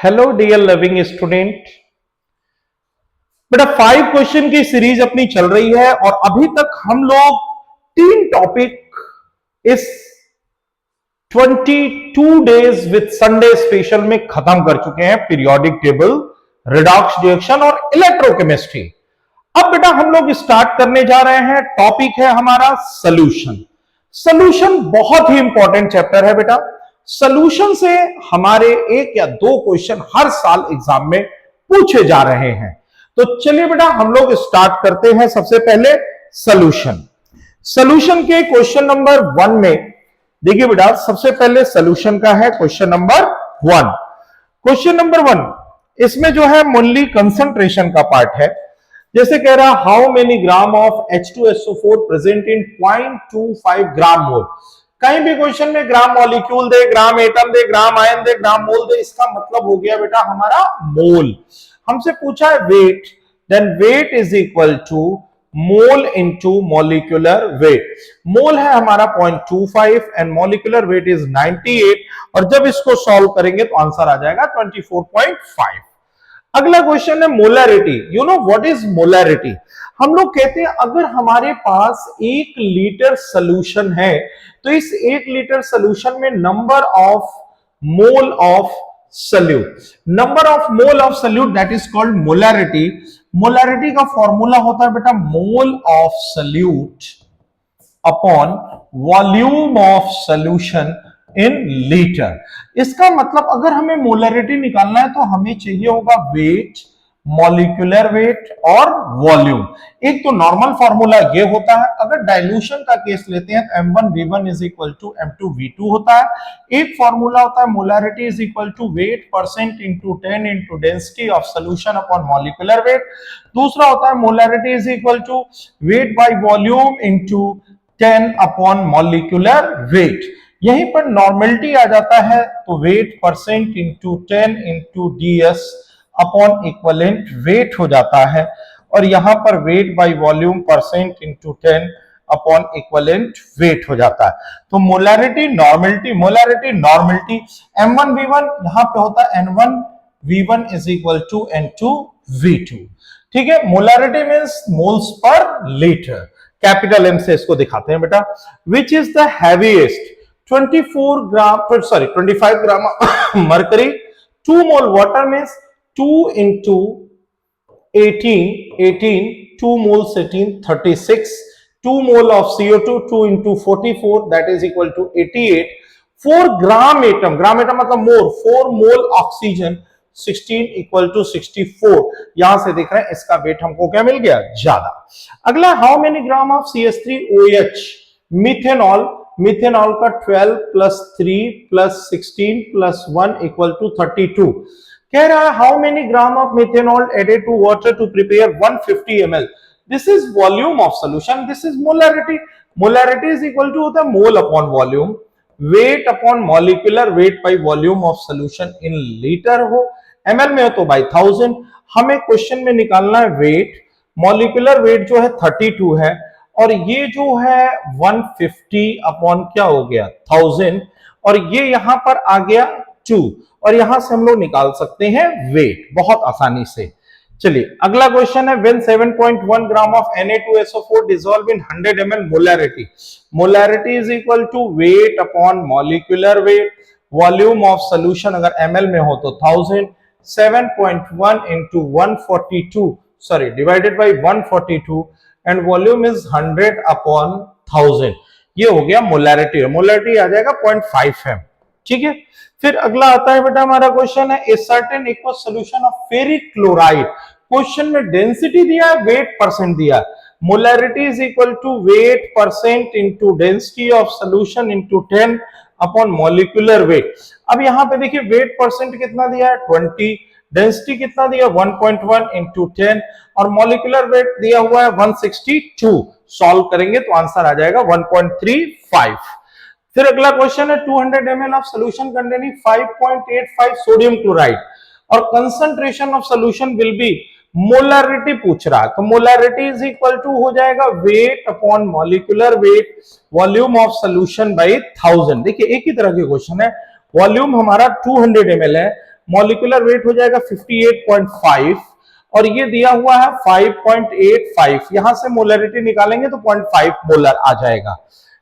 Hello dear loving student. बेटा 5 question की series अपनी चल रही है और अभी तक हम लोग 3 टॉपिक इस 22 डेज विद संडे स्पेशल में खत्म कर चुके हैं। पीरियोडिक टेबल, रिडॉक्स रिएक्शन और इलेक्ट्रोकेमिस्ट्री। अब बेटा हम लोग स्टार्ट करने जा रहे हैं। टॉपिक है हमारा सोल्यूशन। सोल्यूशन बहुत ही इंपॉर्टेंट चैप्टर है बेटा। सोल्यूशन से हमारे 1 या 2 क्वेश्चन हर साल एग्जाम में पूछे जा रहे हैं। तो चलिए बेटा हम लोग स्टार्ट करते हैं। सबसे पहले सोल्यूशन। सोल्यूशन के क्वेश्चन नंबर 1 में देखिए बेटा, सबसे पहले सोल्यूशन का है क्वेश्चन नंबर 1। क्वेश्चन नंबर 1 इसमें जो है मोनली कंसंट्रेशन का पार्ट है। जैसे कह रहा how many gram of H2SO4 present in 0.25 gram mole. कहीं भी क्वेश्चन में ग्राम मॉलिक्यूल दे, ग्राम एटम दे, ग्राम आयन दे, ग्राम मोल दे, इसका मतलब हो गया बेटा हमारा मोल। हमसे पूछा है weight, then weight is equal to mole into molecular weight. Mole है हमारा 0.25 एंड मॉलिक्यूलर वेट इज 98 और जब इसको सॉल्व करेंगे तो आंसर आ जाएगा 24.5। अगला क्वेश्चन है molarity. You know what is molarity? हम लोग कहते हैं अगर हमारे पास 1 लीटर सोल्यूशन है तो इस 1 लीटर सोल्यूशन में number of mole of solute, number of mole of solute, that is called molarity. Molarity का फॉर्मूला होता है बेटा mole of solute upon volume of solution in litre. इसका मतलब अगर हमें मोलैरिटी निकालना है तो हमें चाहिए होगा वेट, मॉलिक्यूलर वेट और वॉल्यूम। एक तो नॉर्मल फॉर्मूला ये होता है। अगर डाइल्यूशन का केस लेते हैं तो M1V1 is equal to M2V2 होता है। एक फॉर्मूला होता है molarity is equal to weight percent into 10 into density of solution upon molecular weight. दूसरा होता है molarity is equal to weight by volume into 10 upon molecular weight. यहीं पर नॉर्मेलिटी आ जाता है तो weight percent into 10 into DS upon equivalent weight हो जाता है और यहां पर weight by volume percent into 10 upon equivalent weight हो जाता है। तो molarity normality, molarity normality, M1V1 यहां पे होता है N1V1 is equal to N2V2। ठीक है, molarity means moles per litre. Capital M से इसको दिखाते हैं बेटा। Which is the heaviest 25 gram mercury, 2 mole water means 2 into 18, 2 mole 18, 36, 2 mole of CO2, 2 into 44 that is equal to 88, 4 gram atom, gram atom मतलब mole, 4 mole oxygen 16 equal to 64। यहां से देख रहे हैं इसका वेट हमको क्या मिल गया, ज्यादा। अगला how many gram of CH3OH methanol. Methanol का 12 plus 3 plus 16 plus 1 equal to 32। कह रहा है how many gram of methanol added to water to prepare 150 ml। This is volume of solution, this is molarity. Molarity is equal to होता है mole upon volume, weight upon molecular weight by volume of solution in litre हो, ml में हो तो bye 1000। हमें question में निकालना है वेट, मॉलिक्यूलर वेट जो है 32 है और ये जो है 150 अपॉन क्या हो गया 1000 और ये यहां पर आ गया 2 और यहां से हम लोग निकाल सकते हैं वेट बहुत आसानी से। चलिए अगला क्वेश्चन है when 7.1 gram of Na2SO4 dissolve in 100 ml molarity. Molarity is equal to weight upon molecular weight, volume of solution अगर ml में हो तो 1000, 7.1 into 142 sorry divided by 142 and volume is 100 upon 1000। ये हो गया मोलैरिटी, मोलैरिटी आ जाएगा 0.5 m। ठीक है, फिर अगला आता है बेटा हमारा क्वेश्चन है a certain aqueous solution of ferric chloride. Question में डेंसिटी दिया है, वेट परसेंट दिया है। Molarity is equal to weight percent into density of solution into 10 upon molecular weight. अब यहां पे देखिए वेट परसेंट कितना दिया है 20, डेंसिटी कितना दिया 1.1 इंटू 10 और मॉलिक्यूलर वेट दिया हुआ है 162। सॉल्व करेंगे तो आंसर आ जाएगा 1.35। फिर अगला क्वेश्चन है 200 ml of solution containing 5.85 sodium chloride और concentration of solution will be, molarity पूछ रहा है तो मोलैरिटी इज इक्वल टू हो जाएगा wait upon molecular weight, volume of solution bye 1000। देखिए एक ही तरह के क्वेश्चन है, वॉल्यूम हमारा 200 ml है, मॉलिक्यूलर वेट हो जाएगा 58.5 और ये दिया हुआ है 5.85। यहां से मोलरिटी निकालेंगे तो 0.5 मोलर आ जाएगा।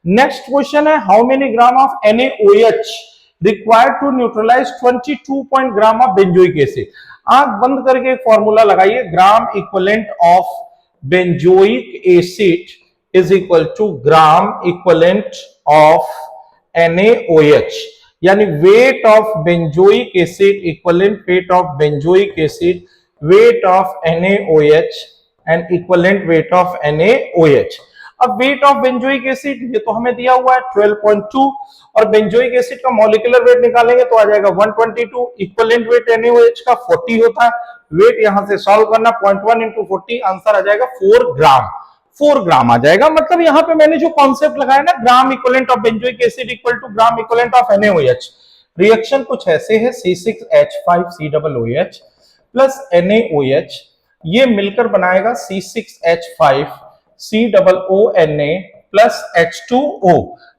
नेक्स्ट क्वेश्चन है, how many gram of NaOH required to neutralise 22 gram of benzoic acid. आंख बंद करके एक फॉर्मूला लगाइए, gram equivalent of benzoic acid is equal to gram equivalent of NaOH, यानी weight of benzoic acid equivalent weight of benzoic acid, weight of NaOH and equivalent weight of NaOH। अब weight of benzoic acid ये तो हमें दिया हुआ है 12.2 और benzoic acid का मॉलिक्यूलर वेट निकालेंगे तो आ जाएगा 122। इक्विवेलेंट वेट NaOH का 40 होता है। वेट यहां से सॉल्व करना, 0.1 इंटू 40, आंसर आ जाएगा 4 ग्राम। 4 ग्राम आ जाएगा। मतलब यहां पे मैंने जो कॉन्सेप्ट लगाया ना, gram equivalent of benzoic acid equal to gram equivalent of NaOH। Reaction कुछ ऐसे है, C6H5COOH प्लस NaOH, ये मिलकर बनाएगा C6H5COONA plus H2O।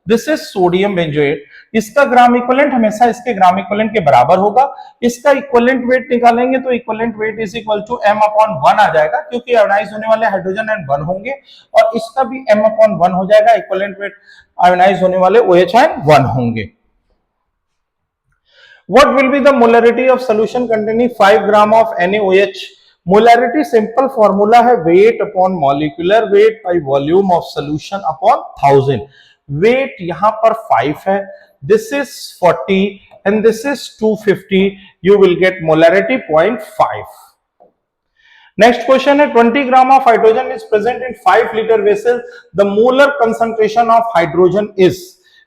This is sodium benzoate. इसका ग्राम इक्विवेलेंट हमेशा इसके ग्राम इक्विवेलेंट के बराबर होगा। इसका इक्विवेलेंट वेट निकालेंगे तो equivalent weight is equal to m/1 आ जाएगा, क्योंकि आयोनाइज होने वाले हाइड्रोजन एंड 1 होंगे और इसका भी m/1 हो जाएगा। इक्विवेलेंट वेट आयोनाइज होने वाले OH एंड 1 होंगे। What will be the molarity of solution containing 5 gram of NaOH? Molarity simple formula है weight upon molecular weight by volume of solution upon 1000। weight यहां पर 5 है, this is 40 and this is 250, you will get molarity 0.5। next question है, 20 gram of hydrogen is present in 5 liter vessel, the molar concentration of hydrogen is।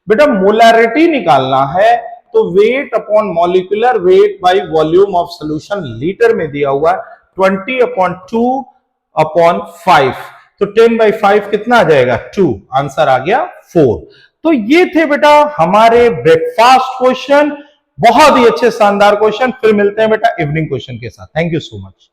बेटा molarity निकालना है तो wait upon molecular weight by volume of solution litre में दिया हुआ है 20/2/5, तो 10/5 कितना आ जाएगा 2, आंसर आ गया 4। तो ये थे बेटा हमारे ब्रेकफास्ट क्वेश्चन, बहुत ही अच्छे शानदार क्वेश्चन। फिर मिलते हैं बेटा इवनिंग क्वेश्चन के साथ। Thank you so much.